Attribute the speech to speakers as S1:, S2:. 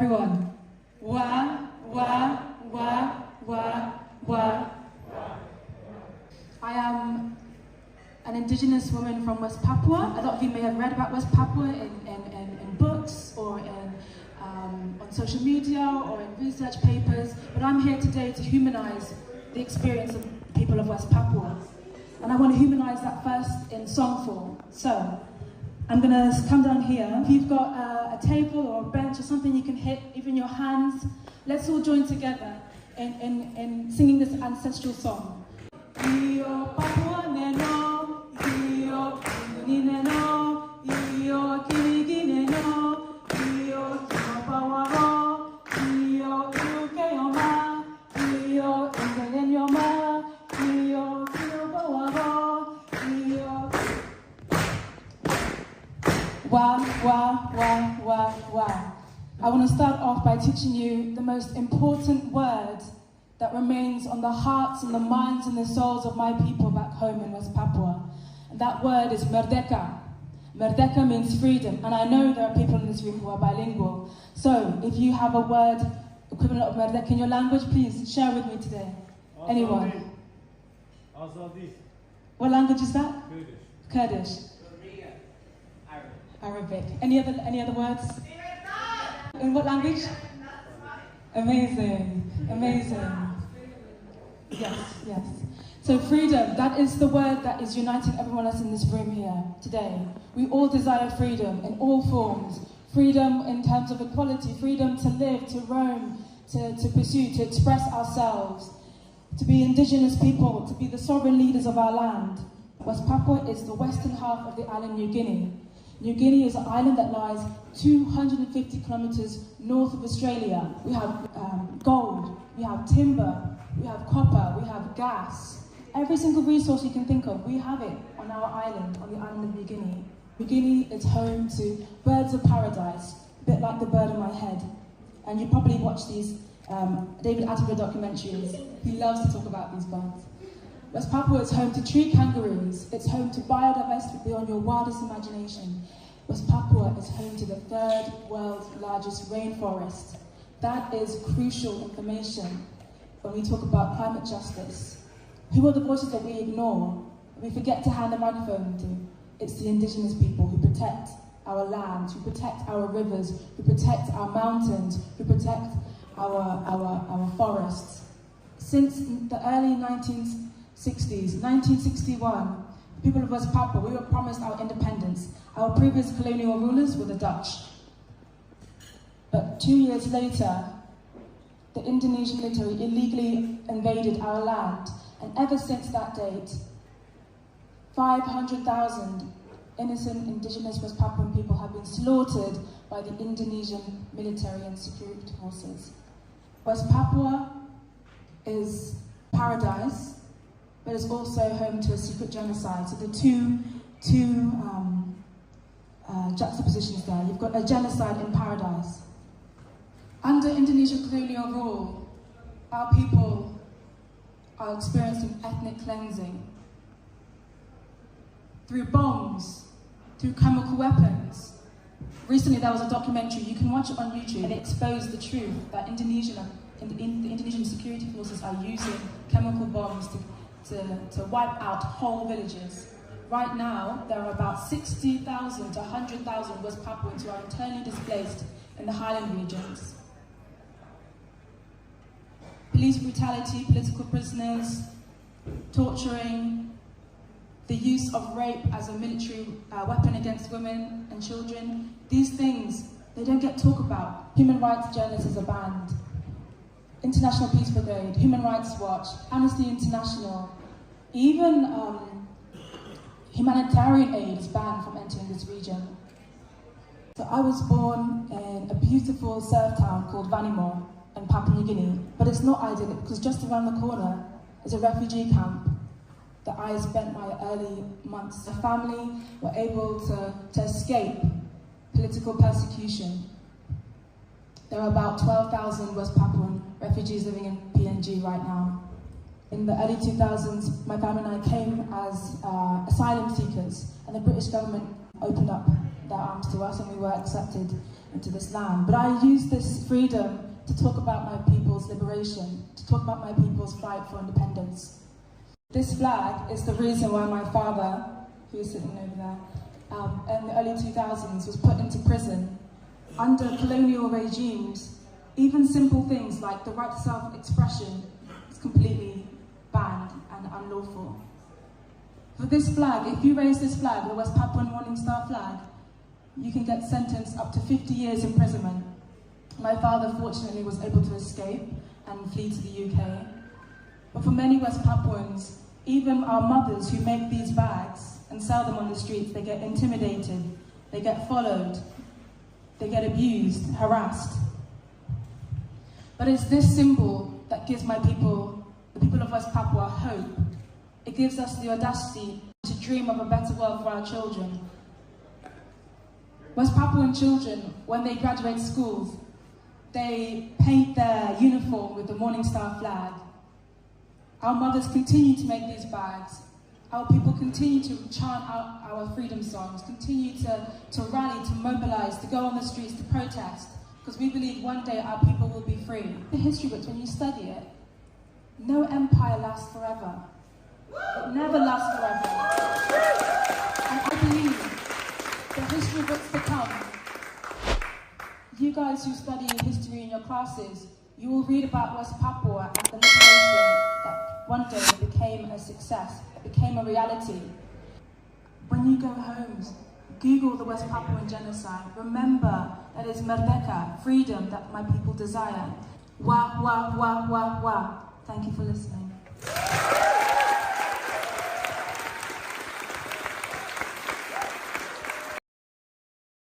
S1: everyone. Wa, wa, wa, wa, wa. I am an indigenous woman from West Papua. A lot of you may have read about West Papua in books or on social media or in research papers, but I'm here today to humanize the experience of people of West Papua. And I want to humanize that first in song form. So, I'm going to come down here. If you've got a table or a bench or something you can hit, even your hands, let's all join together in singing this ancestral song. I want to start off by teaching you the most important word that remains on the hearts and the minds and the souls of my people back home in West Papua. And that word is merdeka. Merdeka means freedom, and I know there are people in this room who are bilingual. So, if you have a word equivalent of merdeka in your language, please share with me today. Anyone?
S2: Azadi.
S1: What language is that?
S2: Kurdish.
S1: Kurdish. Arabic. Any other words? In what language? Amazing. Amazing. Yes, yes. So freedom, that is the word that is uniting everyone else in this room here today. We all desire freedom in all forms. Freedom in terms of equality, freedom to live, to roam, to pursue, to express ourselves, to be indigenous people, to be the sovereign leaders of our land. West Papua is the western half of the island New Guinea. New Guinea is an island that lies 250 kilometers north of Australia. We have gold, we have timber, we have copper, we have gas. Every single resource you can think of, we have it on our island, on the island of New Guinea. New Guinea is home to birds of paradise, a bit like the bird on my head. And you probably watch these David Attenborough documentaries. He loves to talk about these birds. West Papua is home to tree kangaroos. It's home to biodiversity beyond your wildest imagination. West Papua is home to the third world's largest rainforest. That is crucial information when we talk about climate justice. Who are the voices that we ignore? We forget to hand the microphone to. It's the indigenous people who protect our lands, who protect our rivers, who protect our mountains, who protect our forests. Since the early 1960s, 1961, the people of West Papua, we were promised our independence. Our previous colonial rulers were the Dutch. But 2 years later, the Indonesian military illegally invaded our land. And ever since that date, 500,000 innocent indigenous West Papuan people have been slaughtered by the Indonesian military and security forces. West Papua is paradise, but it's also home to a secret genocide. So the two juxtapositions there. You've got a genocide in paradise. Under Indonesian colonial rule, our people are experiencing ethnic cleansing through bombs, through chemical weapons. Recently there was a documentary, you can watch it on YouTube, and it exposed the truth that the Indonesian security forces are using chemical bombs to wipe out whole villages. Right now, there are about 60,000 to 100,000 West Papuans who are internally displaced in the highland regions. Police brutality, political prisoners, torturing, the use of rape as a military weapon against women and children. These things, they don't get talked about. Human rights journalists are banned. International Peace Brigade, Human Rights Watch, Amnesty International, even humanitarian aid is banned from entering this region. So I was born in a beautiful surf town called Vanimo in Papua New Guinea, but it's not idyllic because just around the corner is a refugee camp that I spent my early months. The family were able to escape political persecution. There are about 12,000 West Papuan refugees living in PNG right now. In the early 2000s, my family and I came as asylum seekers, and the British government opened up their arms happens to us and we were accepted into this land. But I use this freedom to talk about my people's liberation, to talk about my people's fight for independence. This flag is the reason why my father, who is sitting over there, in the early 2000s was put into prison. Under colonial regimes, even simple things like the right to self-expression is completely banned and unlawful. For this flag, if you raise this flag, the West Papuan Morning Star flag, you can get sentenced up to 50 years imprisonment. My father fortunately was able to escape and flee to the UK. But for many West Papuans, even our mothers who make these bags and sell them on the streets, they get intimidated, they get followed, they get abused, harassed. But it's this symbol that gives my people, the people of West Papua, hope. It gives us the audacity to dream of a better world for our children. West Papuan children, when they graduate schools, they paint their uniform with the Morning Star flag. Our mothers continue to make these bags. Our people continue to chant out our freedom songs, continue to rally, to mobilize, to go on the streets, to protest, because we believe one day our people will be free. The history books, when you study it, no empire lasts forever. It never lasts forever. And I believe the history books to come, you guys who study history in your classes, you will read about West Papua and the liberation that one day became a success, it became a reality. When you go home, Google the West Papuan genocide. Remember that it's merdeka, freedom that my people desire. Wah, wah, wah, wah, wah. Thank you for listening.